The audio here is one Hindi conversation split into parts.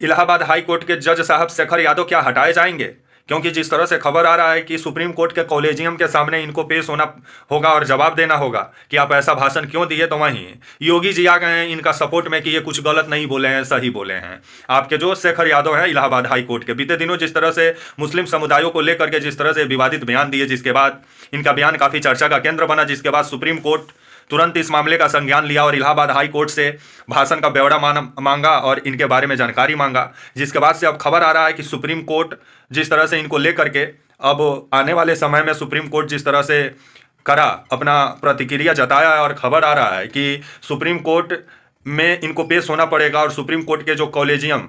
इलाहाबाद हाई कोर्ट के जज साहब शेखर यादव क्या हटाए जाएंगे? क्योंकि जिस तरह से खबर आ रहा है कि सुप्रीम कोर्ट के कॉलेजियम के सामने इनको पेश होना होगा और जवाब देना होगा कि आप ऐसा भाषण क्यों दिए, तो वहीं योगी जी आ गए हैं इनका सपोर्ट में कि ये कुछ गलत नहीं बोले हैं, सही बोले हैं। आपके जो शेखर यादव हैं इलाहाबाद हाई कोर्ट के, बीते दिनों जिस तरह से मुस्लिम समुदायों को लेकर के जिस तरह से विवादित बयान दिए, जिसके बाद इनका बयान काफ़ी चर्चा का केंद्र बना, जिसके बाद सुप्रीम कोर्ट तुरंत इस मामले का संज्ञान लिया और इलाहाबाद हाई कोर्ट से भाषण का ब्यौरा मांगा और इनके बारे में जानकारी मांगा। जिसके बाद से अब खबर आ रहा है कि सुप्रीम कोर्ट जिस तरह से इनको लेकर के अब आने वाले समय में सुप्रीम कोर्ट जिस तरह से करा अपना प्रतिक्रिया जताया है और खबर आ रहा है कि सुप्रीम कोर्ट में इनको पेश होना पड़ेगा और सुप्रीम कोर्ट के जो कॉलेजियम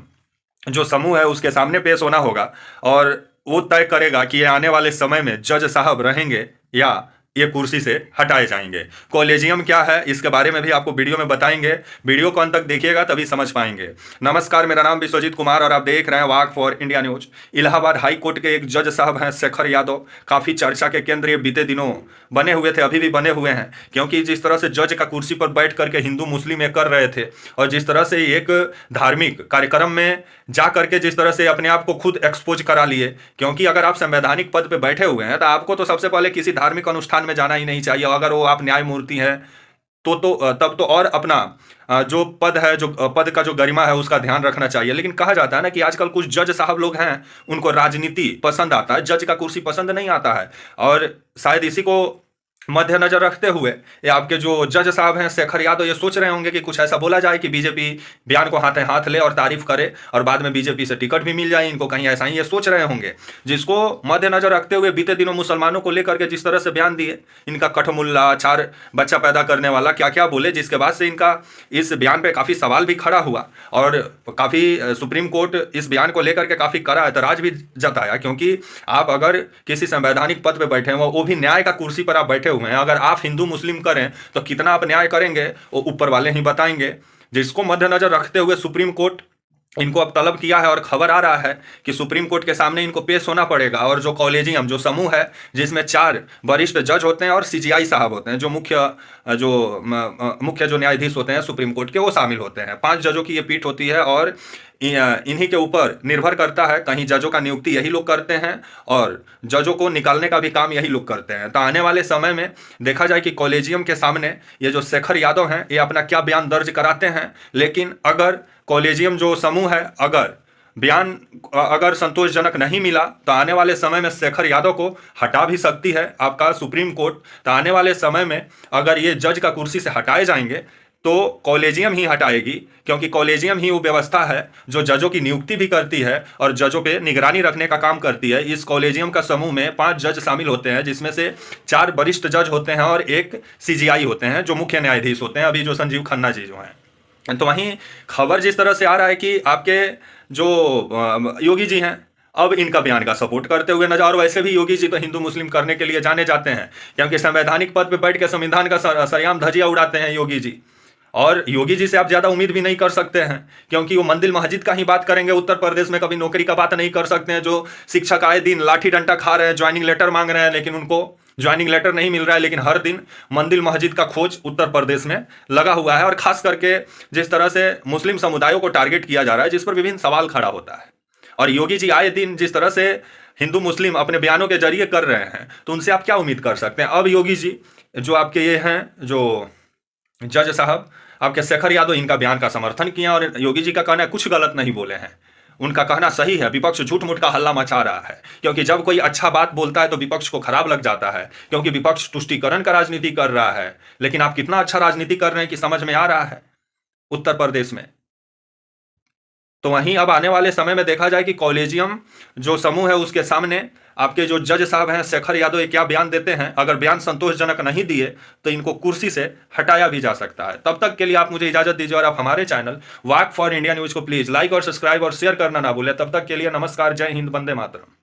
जो समूह है उसके सामने पेश होना होगा और वो तय करेगा कि ये आने वाले समय में जज साहब रहेंगे या ये कुर्सी से हटाए जाएंगे। कॉलेजियम क्या है इसके बारे में भी आपको वीडियो में बताएंगे, वीडियो को अंत तक देखिएगा तभी समझ पाएंगे। नमस्कार, मेरा नाम विश्वजीत कुमार और आप देख रहे हैं walk for India news. Allahabad high court के एक जज साहब हैं शेखर यादव, काफ़ी चर्चा के केंद्र ये बीते दिनों बने हुए थे, अभी भी बने हुए हैं, क्योंकि जिस तरह से जज का कुर्सी पर बैठ करके हिंदू मुस्लिम ये कर रहे थे और जिस तरह से एक धार्मिक कार्यक्रम में जा करके जिस तरह से अपने आप को खुद एक्सपोज करा लिए, क्योंकि अगर आप संवैधानिक पद पे बैठे हुए हैं तो आपको तो सबसे पहले किसी धार्मिक अनुष्ठान में जाना ही नहीं चाहिए। अगर वो आप न्यायमूर्ति हैं तो तब तो और अपना जो पद है, जो पद का जो गरिमा है उसका ध्यान रखना चाहिए। लेकिन कहा जाता है ना कि आजकल कुछ जज साहब लोग हैं उनको राजनीति पसंद आता है, जज का कुर्सी पसंद नहीं आता है, और शायद इसी को मद्देनजर रखते हुए ये आपके जो जज साहब हैं शेखर यादव ये सोच रहे होंगे कि कुछ ऐसा बोला जाए कि बीजेपी बयान को हाथ हाथ ले और तारीफ करे और बाद में बीजेपी से टिकट भी मिल जाए इनको, कहीं ऐसा ही ये सोच रहे होंगे। जिसको मद्देनजर रखते हुए बीते दिनों मुसलमानों को लेकर के जिस तरह से बयान दिए, इनका कठमुल्ला, 4 बच्चा पैदा करने वाला, क्या क्या बोले, जिसके बाद से इनका इस बयान पर काफ़ी सवाल भी खड़ा हुआ और काफ़ी सुप्रीम कोर्ट इस बयान को लेकर के काफ़ी कड़ा ऐतराज भी जताया। क्योंकि आप अगर किसी संवैधानिक पद पर बैठे हुए, वो भी न्याय का कुर्सी पर आप बैठे हुए हैं, अगर आप हिंदू मुस्लिम करें तो कितना आप न्याय करेंगे वो ऊपर वाले ही बताएंगे। जिसको मद्देनजर रखते हुए सुप्रीम कोर्ट इनको अब तलब किया है और खबर आ रहा है कि सुप्रीम कोर्ट के सामने इनको पेश होना पड़ेगा और जो कॉलेजियम जो समूह है जिसमें 4 वरिष्ठ जज होते हैं और सीजीआई साहब होते हैं, जो मुख्य जो न्यायाधीश होते हैं सुप्रीम कोर्ट के, वो शामिल होते हैं। 5 जजों की ये पीठ होती है और इन्हीं के ऊपर निर्भर करता है, कहीं जजों का नियुक्ति यही लोग करते हैं और जजों को निकालने का भी काम यही लोग करते हैं। तो आने वाले समय में देखा जाए कि कॉलेजियम के सामने ये जो शेखर यादव हैं ये अपना क्या बयान दर्ज कराते हैं। लेकिन अगर कॉलेजियम जो समूह है अगर बयान अगर संतोषजनक नहीं मिला तो आने वाले समय में शेखर यादव को हटा भी सकती है आपका सुप्रीम कोर्ट। तो आने वाले समय में अगर ये जज का कुर्सी से हटाए जाएंगे तो कॉलेजियम ही हटाएगी, क्योंकि कॉलेजियम ही वो व्यवस्था है जो जजों की नियुक्ति भी करती है और जजों पे निगरानी रखने का काम करती है। इस कॉलेजियम का समूह में 5 जज शामिल होते हैं, जिसमें से 4 वरिष्ठ जज होते हैं और 1 सीजीआई होते हैं जो मुख्य न्यायाधीश होते हैं, अभी जो संजीव खन्ना जी जो हैं। तो वहीं खबर जिस तरह से आ रहा है कि आपके जो योगी जी हैं अब इनका बयान का सपोर्ट करते हुए नजर, और वैसे भी योगी जी तो हिंदू मुस्लिम करने के लिए जाने जाते हैं, क्योंकि संवैधानिक पद पर बैठ के संविधान का सरेआम धज्जियां उड़ाते हैं योगी जी। और योगी जी से आप ज़्यादा उम्मीद भी नहीं कर सकते हैं, क्योंकि वो मंदिर मस्जिद का ही बात करेंगे, उत्तर प्रदेश में कभी नौकरी का बात नहीं कर सकते हैं। जो शिक्षक आए दिन लाठी डंडा खा रहे हैं, ज्वाइनिंग लेटर मांग रहे हैं, लेकिन उनको ज्वाइनिंग लेटर नहीं मिल रहा है, लेकिन हर दिन मंदिर मस्जिद का खोज उत्तर प्रदेश में लगा हुआ है। और खास करके जिस तरह से मुस्लिम समुदायों को टारगेट किया जा रहा है, जिस पर विभिन्न सवाल खड़ा होता है, और योगी जी आए दिन जिस तरह से हिंदू मुस्लिम अपने बयानों के जरिए कर रहे हैं, तो उनसे आप क्या उम्मीद कर सकते हैं। अब योगी जी जो आपके ये हैं जो जज साहब आपके शेखर यादव, इनका बयान का समर्थन किया और योगी जी का कहना है कुछ गलत नहीं बोले हैं, उनका कहना सही है। विपक्ष झूठ मूठ का हल्ला मचा रहा है, क्योंकि जब कोई अच्छा बात बोलता है तो विपक्ष को खराब लग जाता है, क्योंकि विपक्ष तुष्टीकरण का राजनीति कर रहा है। लेकिन आप कितना अच्छा राजनीति कर रहे हैं कि समझ में आ रहा है उत्तर प्रदेश में। तो वहीं अब आने वाले समय में देखा जाए कि कॉलेजियम जो समूह है उसके सामने आपके जो जज साहब हैं शेखर यादव ये क्या बयान देते हैं। अगर बयान संतोषजनक नहीं दिए तो इनको कुर्सी से हटाया भी जा सकता है। तब तक के लिए आप मुझे इजाजत दीजिए और आप हमारे channel walk for India news को प्लीज लाइक और सब्सक्राइब और शेयर करना ना भूलें। तब तक के लिए नमस्कार, जय हिंद, वंदे मातरम।